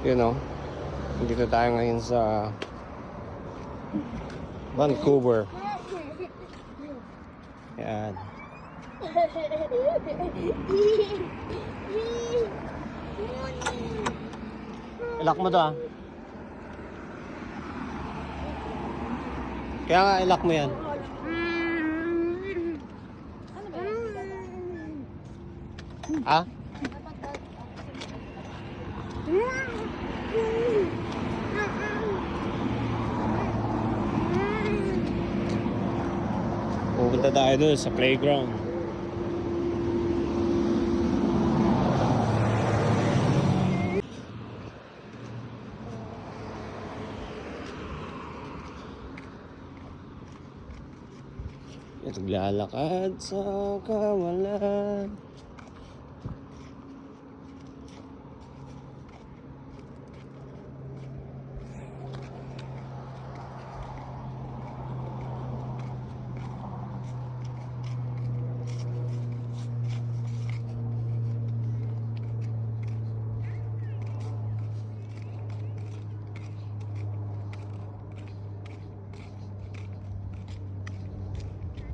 You know, dito tayo ngayon sa Vancouver. Yan. Ilak mo to ah. Kaya nga ilak mo yan. Ha? Pupunta tayo doon sa playground. Naglalakad sa kawalan.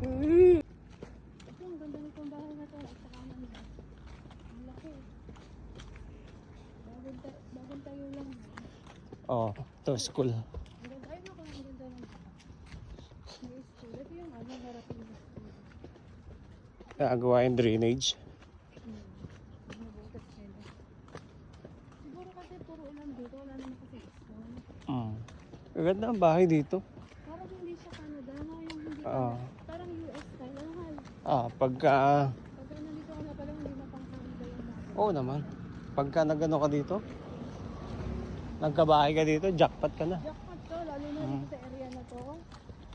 Ito, ang ganda nitong bahay na to. At saka naman, ang laki. Bagong tayo lang. Oh, to school. Ang ganda, ayun ako, ang ganda ng may school. Ito yung ano, harapin ng school. Nagawa yung drainage. Nabutas nila. Siguro kasi puro ulan dito. Wala naman kasi school. Maganda ang bahay dito. Parang hindi siya Canada. No? Yung hindi Ah. parang US style. Ano nga? Pagka... Pagka nandito ka na pala, hindi na pang Canada yung mga. Oo naman. Pagka nagano ka dito, nagkabahay ka dito, jackpot ka na. Jackpot to, lalo na dito sa area na to.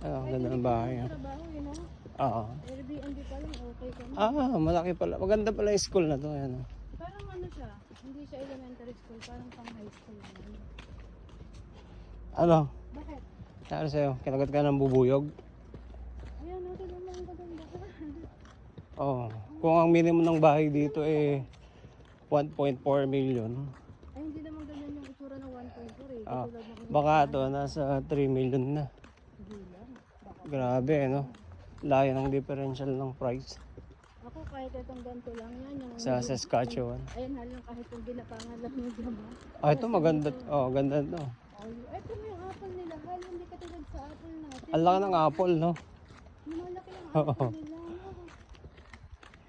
Ang ganda ng bahay. Trabaho, you know? Oo. Airbnb pa lang, okay ka na. Malaki pala. Maganda pala yung school na to. Ayan. Parang ano siya, hindi siya elementary school, parang pang high school naman. Ano? Bakit? Ano sa'yo? Kinagat ka ng bubuyog? Ayan, natin naman ang gaganda ka. Oo. Kung ang minimum ng bahay dito 1.4 million. Ay, hindi naman ganyan yung itsura ng 1.4 eh. Ah, Katulad ng baka ito nasa 3 million na. hindi lang. Baka. Grabe, no? Layo ng differential ng price. Ako kahit itong ganito lang yan. Yung, Sa Saskatchewan. Ayan, halang kahit yung ginapangan lang ng dama. Ito maganda. Ganda to. Ay, ito mo yung apple nila. Halang hindi katulad sa apple natin. Ang laki ng apple, no? Malaki ang apple nila.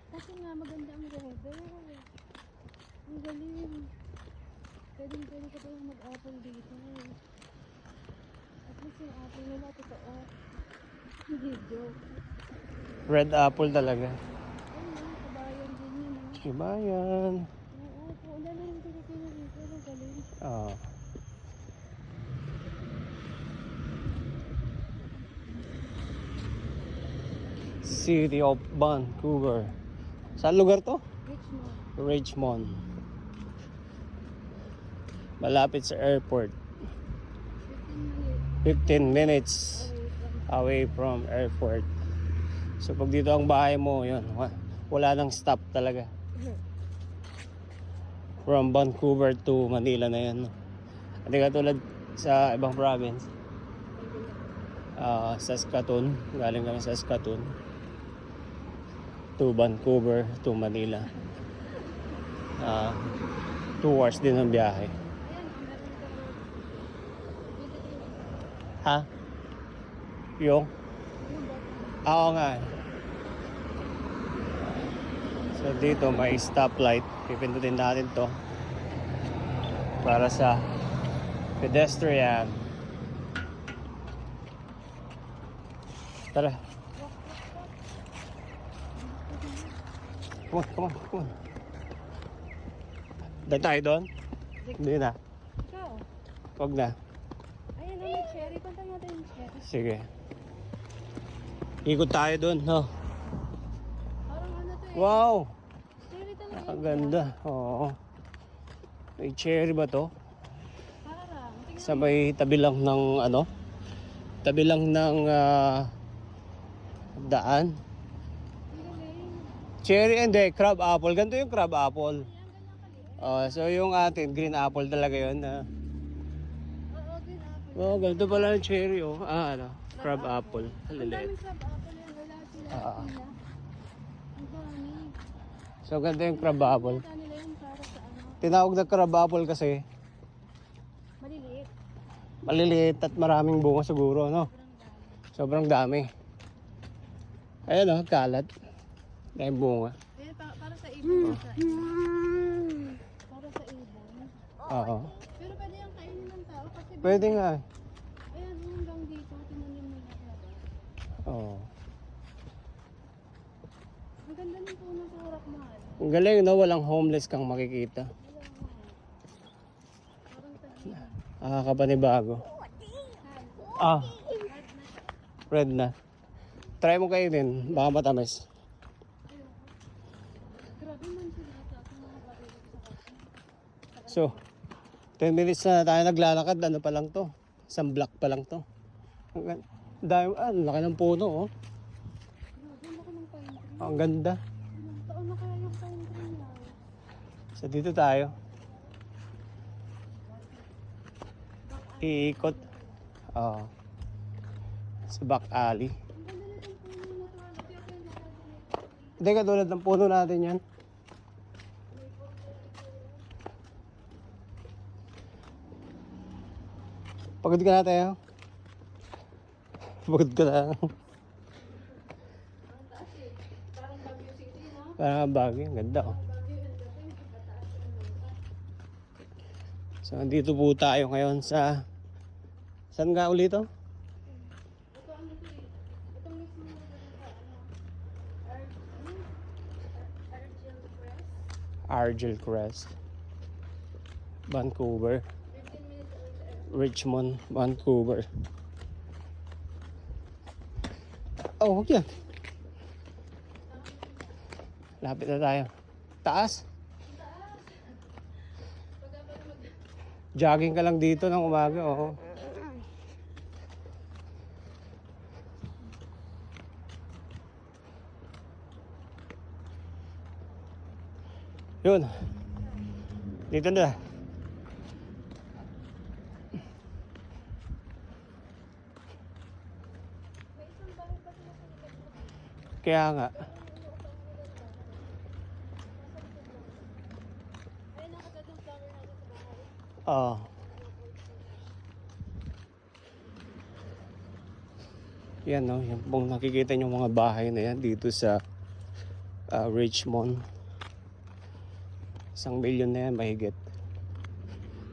Kasi nga maganda ang weather. Ang galing. Pwede ka pa yung mag-apple dito. At least yung apple nila, totoo. Hindi joke. Red apple talaga. Ayun na, kabayan din yun. Sibayan. Oo, wala na yung Pilipino dito. Ang galing. City of Vancouver. Saan lugar to? Richmond. Richmond. Malapit sa airport. 15 minutes away from airport. So pag dito ang bahay mo, yun, wala nang stop talaga. From Vancouver to Manila na yan. Hindi katulad sa ibang province. Saskatoon. Galing kami sa Saskatoon to Vancouver to Manila. 2 hours din ang biyahe. Ha? Yung? Oo nga. So dito may stoplight. Pipindutin natin to para sa pedestrian. Tara. Come on. Dahil tayo doon? Hindi na. Ikaw. Wag na. Ayan na, may cherry. Punta natin yung cherry. Sige. Ikot tayo doon, no? Parang ano to eh. Wow! Cherry talaga. Ang ganda. Oo. May cherry ba to? Parang. Tingnan Sa may tabi lang ng ano? Tabi lang ng daan. mo. Cherry and crab apple. Ganito yung crab apple. Ayan, ganyan kaliit. So yung atin, green apple talaga yun. Oo, green apple. Oh, ganito pala yung cherry, oh. Ano? Crab apple. Ang Haliliit. daming crab apple yan. Wala sila. Ah. Sila. Ang dami. So, ganito yung crab apple. Pinata nila yun para sa ano. Tinawag na crab apple kasi Maliliit. maliliit at maraming bunga siguro, no? Sobrang dami. Sobrang dami. Ayan, oh, kalat. Dahil bunga. Ayan, para sa ibon. Para sa ibon. Oo. Pero pwede yung kainin ng tao kasi Pwede nga. ayan, hanggang dito, tinanim nila talaga. Oo. Ang ganda ng puno sa harap, mahal. Ang galing, no? Walang homeless kang makikita. Wala nga. Parang tahimik. Nakakapanibago. Ah, red na. Try mo kainin. Baka matamis. Grabe man sila sa mga barilig sa kasi. So, 10 minutes na tayo naglalakad. Ano pa lang to? Isang block pa lang to. Ang dami, ang laki ng puno, oh. Grabe, ang laki ng pine tree. Ang ganda. Ilang taon na kaya yung pine tree na? So, dito tayo. Iikot. Oo. Sa back alley. Ang ganda na itong puno na to. Ano kaya ko yung nakadinig? Hindi katulad ng puno natin yan. Pagod ka na tayo. Pagod ka na. Parang Baguio City, no? Parang bagay. Ang ganda, oh. Baguio and Dating, pagkataas ng lupa. So, andito po tayo ngayon sa... Saan nga ulit to? Ito ano to eh. Itong mismo na sa Argel Argel Crest. Crest. Vancouver. 15 minutes away sa airport. Richmond, Vancouver. Oh, huwag yan. Lapit na tayo. Taas. Jogging ka lang dito ng umaga, oo. Yun. Dito na. Kaya nga. Ayun, nakatagong flower natin sa bahay. Oo. Yan, no. Yung pong nakikita nyo mga bahay na yan dito sa Richmond. 1 million na yan, mahigit.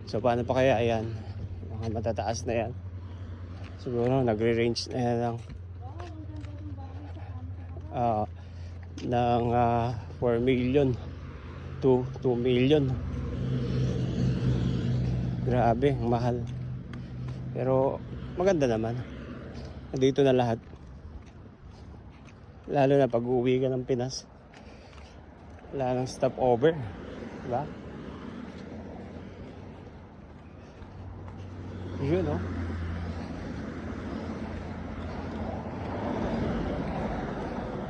So, paano pa kaya yan? Mga matataas na yan. Siguro, nagre-range na yan ng, Wow, ang ganda ng bahay sa kanto. ng 4 million to 2 million. Grabe, ang mahal. Pero, maganda naman. Nandito na lahat. Lalo na pag uwi ka ng Pinas. Wala nang stopover. Diba? Yun, oh.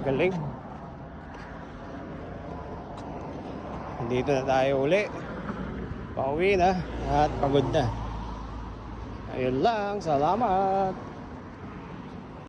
Galing. Nandito na tayo uli. Pauwi na at pagod na. Ayun lang. Salamat.